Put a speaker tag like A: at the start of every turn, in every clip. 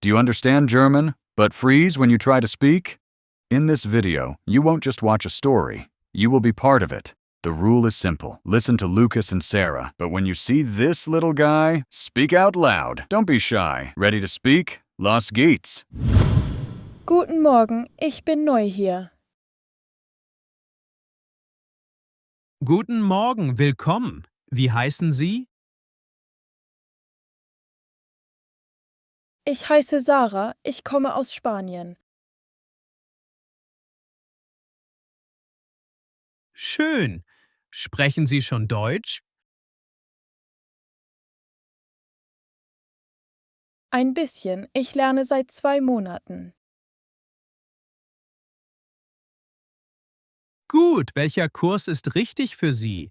A: Do you understand German, but freeze when you try to speak? In this video, you won't just watch a story, you will be part of it. The rule is simple. Listen to Lucas and Sarah, but when you see this little guy, speak out loud. Don't be shy. Ready to speak? Los geht's.
B: Guten Morgen, ich bin neu hier.
C: Guten Morgen, willkommen. Wie heißen Sie?
B: Ich heiße Sarah, ich komme aus Spanien.
C: Schön. Sprechen Sie schon Deutsch?
B: Ein bisschen, ich lerne seit 2 Monaten.
C: Gut, welcher Kurs ist richtig für Sie?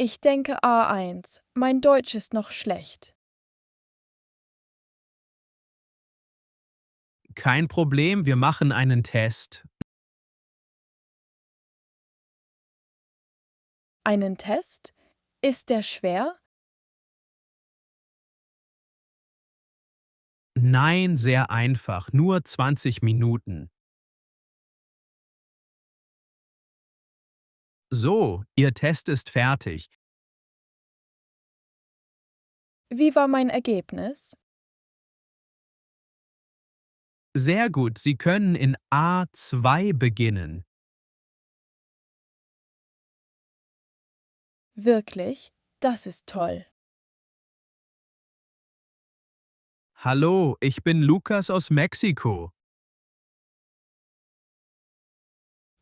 B: Ich denke A1. Mein Deutsch ist noch schlecht.
C: Kein Problem, wir machen einen Test.
B: Einen Test? Ist der schwer?
C: Nein, sehr einfach, nur 20 Minuten. So, Ihr Test ist fertig.
B: Wie war mein Ergebnis?
C: Sehr gut, Sie können in A2 beginnen.
B: Wirklich? Das ist toll.
C: Hallo, ich bin Lukas aus Mexiko.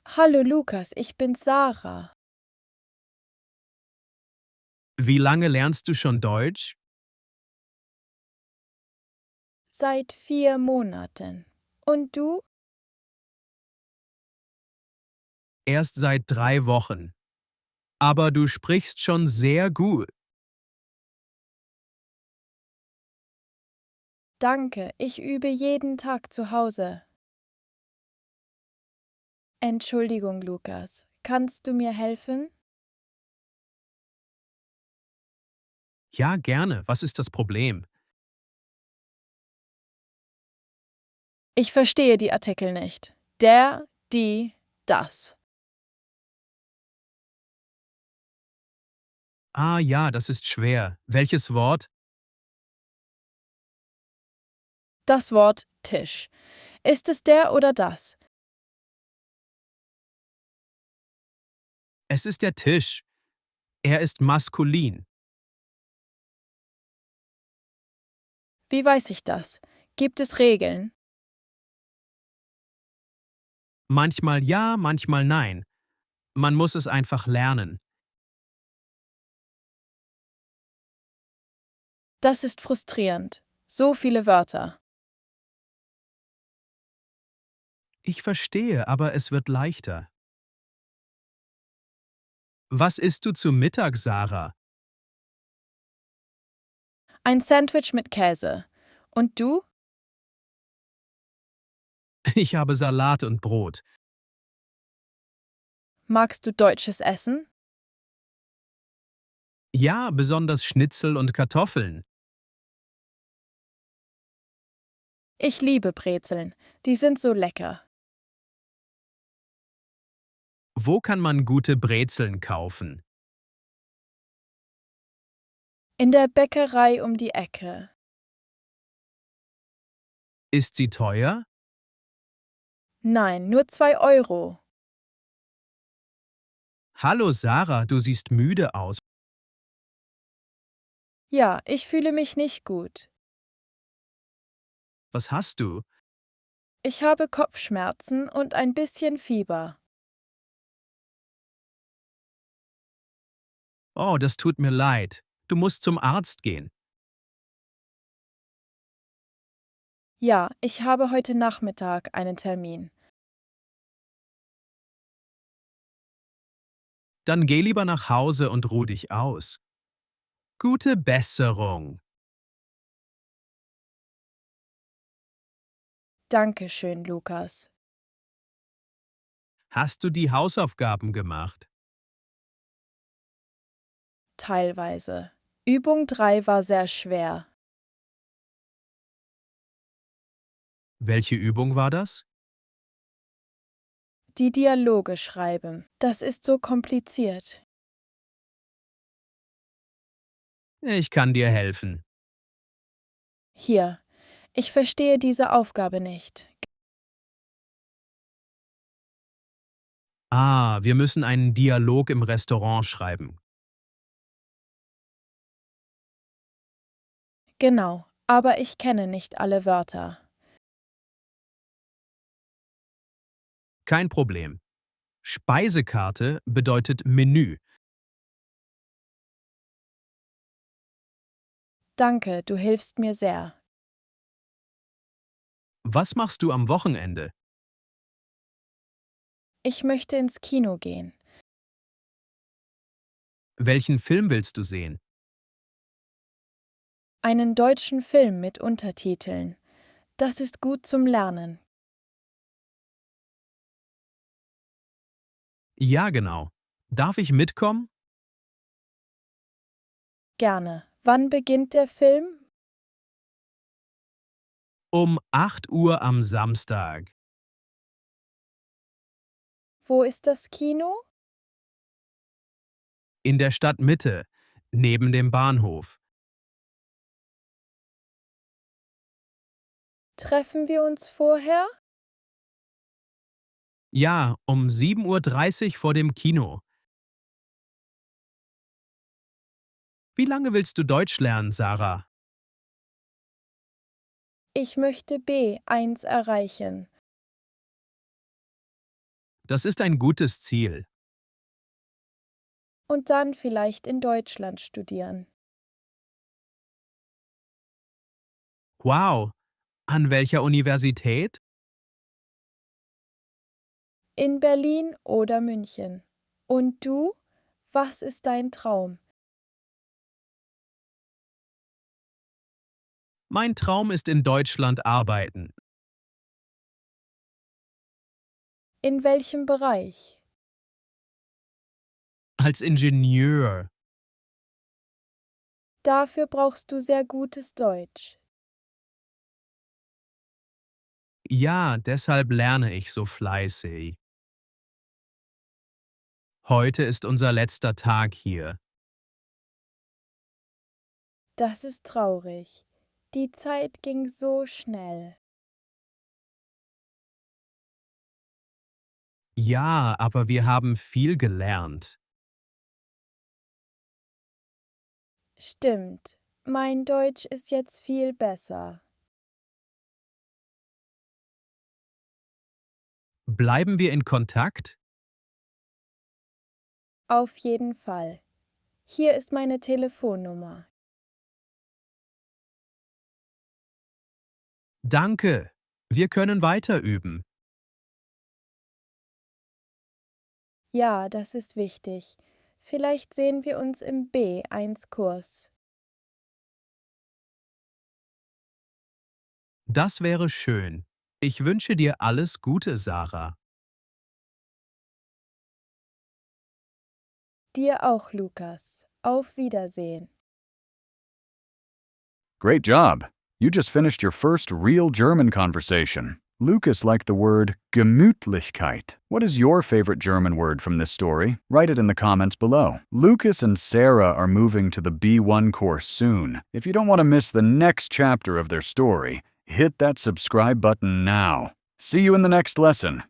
B: Hallo Lukas, ich bin Sarah.
C: Wie lange lernst du schon Deutsch?
B: Seit 4 Monaten. Und du?
C: Erst seit 3 Wochen. Aber du sprichst schon sehr gut.
B: Danke, ich übe jeden Tag zu Hause. Entschuldigung, Lukas. Kannst du mir helfen?
C: Ja, gerne. Was ist das Problem?
B: Ich verstehe die Artikel nicht. Der, die, das.
C: Ah ja, das ist schwer. Welches Wort?
B: Das Wort Tisch. Ist es der oder das?
C: Es ist der Tisch. Er ist maskulin.
B: Wie weiß ich das? Gibt es Regeln?
C: Manchmal ja, manchmal nein. Man muss es einfach lernen.
B: Das ist frustrierend. So viele Wörter.
C: Ich verstehe, aber es wird leichter. Was isst du zu Mittag, Sarah?
B: Ein Sandwich mit Käse. Und du?
C: Ich habe Salat und Brot.
B: Magst du deutsches Essen?
C: Ja, besonders Schnitzel und Kartoffeln.
B: Ich liebe Brezeln. Die sind so lecker.
C: Wo kann man gute Brezeln kaufen?
B: In der Bäckerei um die Ecke.
C: Ist sie teuer?
B: Nein, nur 2 Euro.
C: Hallo Sarah, du siehst müde aus.
B: Ja, ich fühle mich nicht gut.
C: Was hast du?
B: Ich habe Kopfschmerzen und ein bisschen Fieber.
C: Oh, das tut mir leid. Du musst zum Arzt gehen.
B: Ja, ich habe heute Nachmittag einen Termin.
C: Dann geh lieber nach Hause und ruh dich aus. Gute Besserung.
B: Danke schön, Lukas.
C: Hast du die Hausaufgaben gemacht?
B: Teilweise. Übung 3 war sehr schwer.
C: Welche Übung war das?
B: Die Dialoge schreiben. Das ist so kompliziert.
C: Ich kann dir helfen.
B: Hier, ich verstehe diese Aufgabe nicht.
C: Wir müssen einen Dialog im Restaurant schreiben.
B: Genau, aber ich kenne nicht alle Wörter.
C: Kein Problem. Speisekarte bedeutet Menü.
B: Danke, du hilfst mir sehr.
C: Was machst du am Wochenende?
B: Ich möchte ins Kino gehen.
C: Welchen Film willst du sehen?
B: Einen deutschen Film mit Untertiteln. Das ist gut zum Lernen.
C: Ja, genau. Darf ich mitkommen?
B: Gerne. Wann beginnt der Film?
C: Um 8 Uhr am Samstag.
B: Wo ist das Kino?
C: In der Stadtmitte, neben dem Bahnhof.
B: Treffen wir uns vorher?
C: Ja, um 7:30 Uhr vor dem Kino. Wie lange willst du Deutsch lernen, Sarah?
B: Ich möchte B1 erreichen.
C: Das ist ein gutes Ziel.
B: Und dann vielleicht in Deutschland studieren.
C: Wow! An welcher Universität?
B: In Berlin oder München. Und du? Was ist dein Traum?
C: Mein Traum ist in Deutschland arbeiten.
B: In welchem Bereich?
C: Als Ingenieur.
B: Dafür brauchst du sehr gutes Deutsch.
C: Ja, deshalb lerne ich so fleißig. Heute ist unser letzter Tag hier.
B: Das ist traurig. Die Zeit ging so schnell.
C: Ja, aber wir haben viel gelernt.
B: Stimmt. Mein Deutsch ist jetzt viel besser.
C: Bleiben wir in Kontakt?
B: Auf jeden Fall. Hier ist meine Telefonnummer.
C: Danke. Wir können weiter üben.
B: Ja, das ist wichtig. Vielleicht sehen wir uns im B1-Kurs.
C: Das wäre schön. Ich wünsche dir alles Gute, Sarah.
B: Dir auch, Lukas. Auf Wiedersehen.
A: Great job! You just finished your first real German conversation. Lucas liked the word Gemütlichkeit. What is your favorite German word from this story? Write it in the comments below. Lucas and Sarah are moving to the B1 course soon. If you don't want to miss the next chapter of their story, hit that subscribe button now. See you in the next lesson.